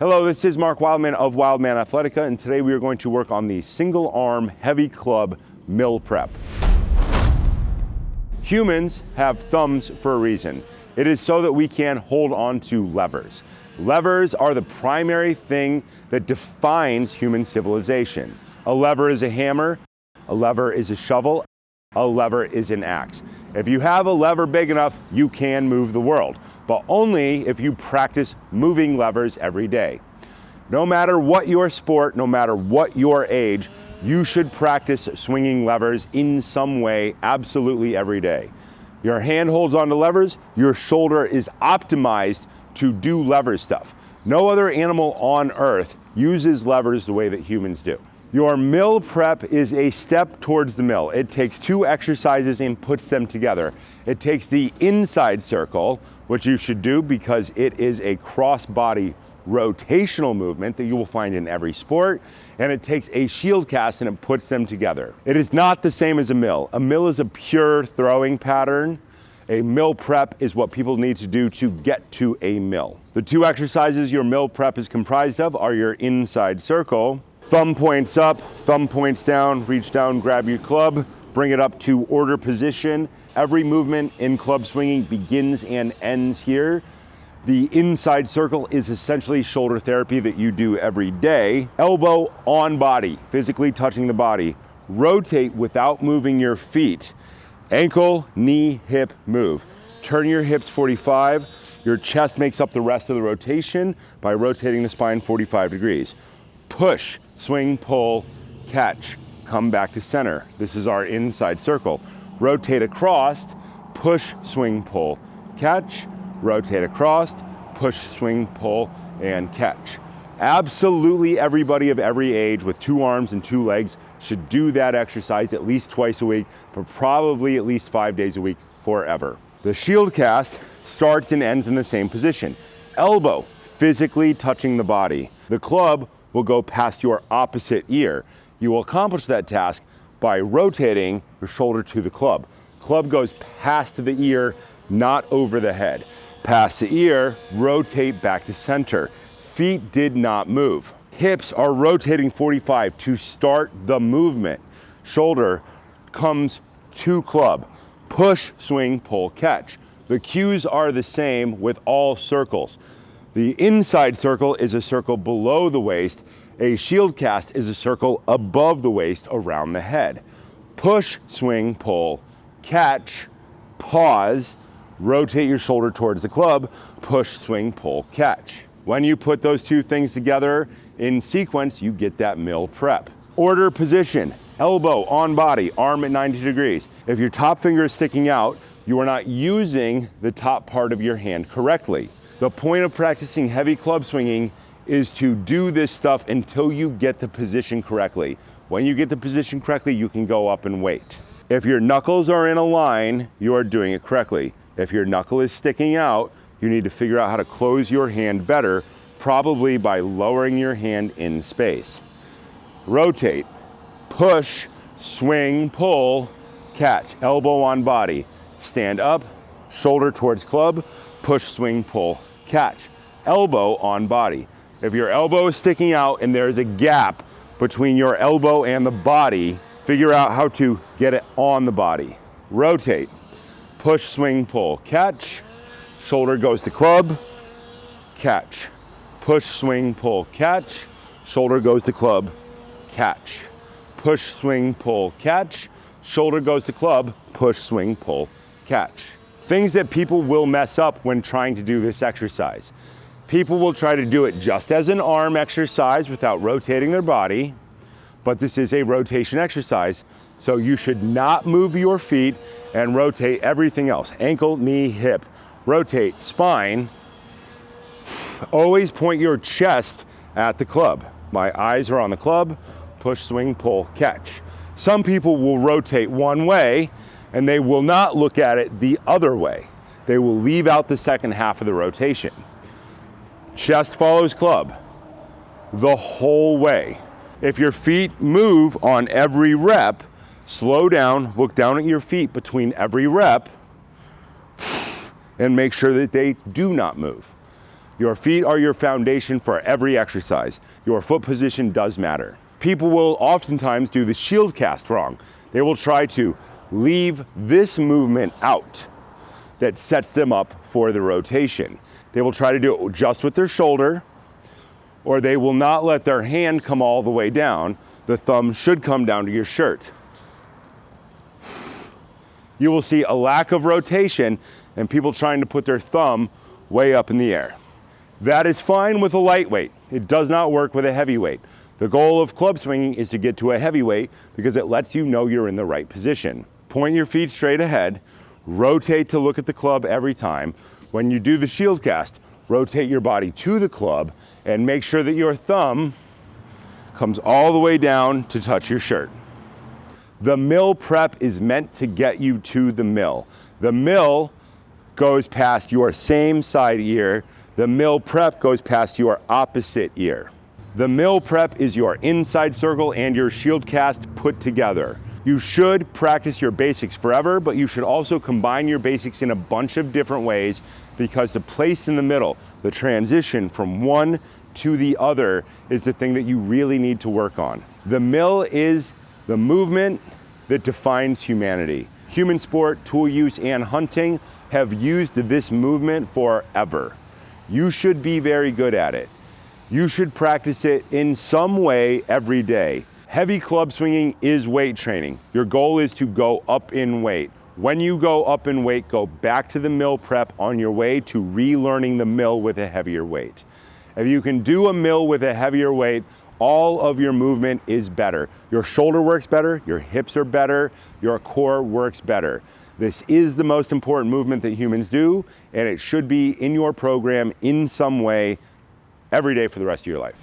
Hello, this is Mark Wildman of Wildman Athletica, and today we are going to work on the single arm heavy club mill prep. Humans have thumbs for a reason. It is so that we can hold on to levers. Levers are the primary thing that defines human civilization. A lever is a hammer, a lever is a shovel, a lever is an axe. If you have a lever big enough, you can move the world, but only if you practice moving levers every day. No matter what your sport, no matter what your age, you should practice swinging levers in some way absolutely every day. Your hand holds onto levers, your shoulder is optimized to do lever stuff. No other animal on earth uses levers the way that humans do. Your mill prep is a step towards the mill. It takes two exercises and puts them together. It takes the inside circle, which you should do because it is a cross-body rotational movement that you will find in every sport, and it takes a shield cast and it puts them together. It is not the same as a mill. A mill is a pure throwing pattern. A mill prep is what people need to do to get to a mill. The two exercises your mill prep is comprised of are your inside circle. Thumb points up, thumb points down, reach down, grab your club, bring it up to order position. Every movement in club swinging begins and ends here. The inside circle is essentially shoulder therapy that you do every day. Elbow on body, physically touching the body. Rotate without moving your feet. Ankle, knee, hip, move. Turn your hips 45. Your chest makes up the rest of the rotation by rotating the spine 45 degrees. Push, swing, pull, catch, come back to center. This is our inside circle. Rotate across, push, swing, pull, catch, rotate across, push, swing, pull, and catch. Absolutely everybody of every age with two arms and two legs should do that exercise at least twice a week, but probably at least 5 days a week forever. The shield cast starts and ends in the same position. Elbow physically touching the body. The club will go past your opposite ear. You will accomplish that task by rotating your shoulder to the club. Club goes past the ear, not over the head. Past the ear, rotate back to center. Feet did not move. Hips are rotating 45 to start the movement. Shoulder comes to club. Push, swing, pull, catch. The cues are the same with all circles. The inside circle is a circle below the waist. A shield cast is a circle above the waist around the head. Push, swing, pull, catch, pause, rotate your shoulder towards the club, push, swing, pull, catch. When you put those two things together in sequence, you get that mill prep. Order position, elbow on body, arm at 90 degrees. If your top finger is sticking out, you are not using the top part of your hand correctly. The point of practicing heavy club swinging is to do this stuff until you get the position correctly. When you get the position correctly, you can go up and wait. If your knuckles are in a line, you are doing it correctly. If your knuckle is sticking out, you need to figure out how to close your hand better, probably by lowering your hand in space. Rotate, push, swing, pull, catch, elbow on body. Stand up, shoulder towards club, push, swing, pull, catch. Elbow on body. If your elbow is sticking out and there's a gap between your elbow and the body, figure out how to get it on the body. Rotate, push, swing, pull, catch. Shoulder goes to club, catch. Push, swing, pull, catch. Shoulder goes to club, catch. Push, swing, pull, catch. Shoulder goes to club, push, swing, pull, catch. Things that people will mess up when trying to do this exercise. People will try to do it just as an arm exercise without rotating their body, but this is a rotation exercise, so you should not move your feet and rotate everything else. Ankle, knee, hip. Rotate, spine. Always point your chest at the club. My eyes are on the club. Push, swing, pull, catch. Some people will rotate one way and they will not look at it the other way. They will leave out the second half of the rotation. Chest follows club the whole way. If your feet move on every rep, slow down, look down at your feet between every rep, and make sure that they do not move. Your feet are your foundation for every exercise. Your foot position does matter. People will oftentimes do the shield cast wrong. They will try to leave this movement out that sets them up for the rotation. They will try to do it just with their shoulder, or they will not let their hand come all the way down. The thumb should come down to your shirt. You will see a lack of rotation and people trying to put their thumb way up in the air. That is fine with a lightweight. It does not work with a heavyweight. The goal of club swinging is to get to a heavyweight because it lets you know you're in the right position. Point your feet straight ahead, rotate to look at the club every time. When you do the shield cast, rotate your body to the club and make sure that your thumb comes all the way down to touch your shirt. The mill prep is meant to get you to the mill. The mill goes past your same side ear. The mill prep goes past your opposite ear. The mill prep is your inside circle and your shield cast put together. You should practice your basics forever, but you should also combine your basics in a bunch of different ways because the place in the middle, the transition from one to the other, is the thing that you really need to work on. The mill is the movement that defines humanity. Human sport, tool use, and hunting have used this movement forever. You should be very good at it. You should practice it in some way every day. Heavy club swinging is weight training. Your goal is to go up in weight. When you go up in weight, go back to the mill prep on your way to relearning the mill with a heavier weight. If you can do a mill with a heavier weight, all of your movement is better. Your shoulder works better, your hips are better, your core works better. This is the most important movement that humans do, and it should be in your program in some way every day for the rest of your life.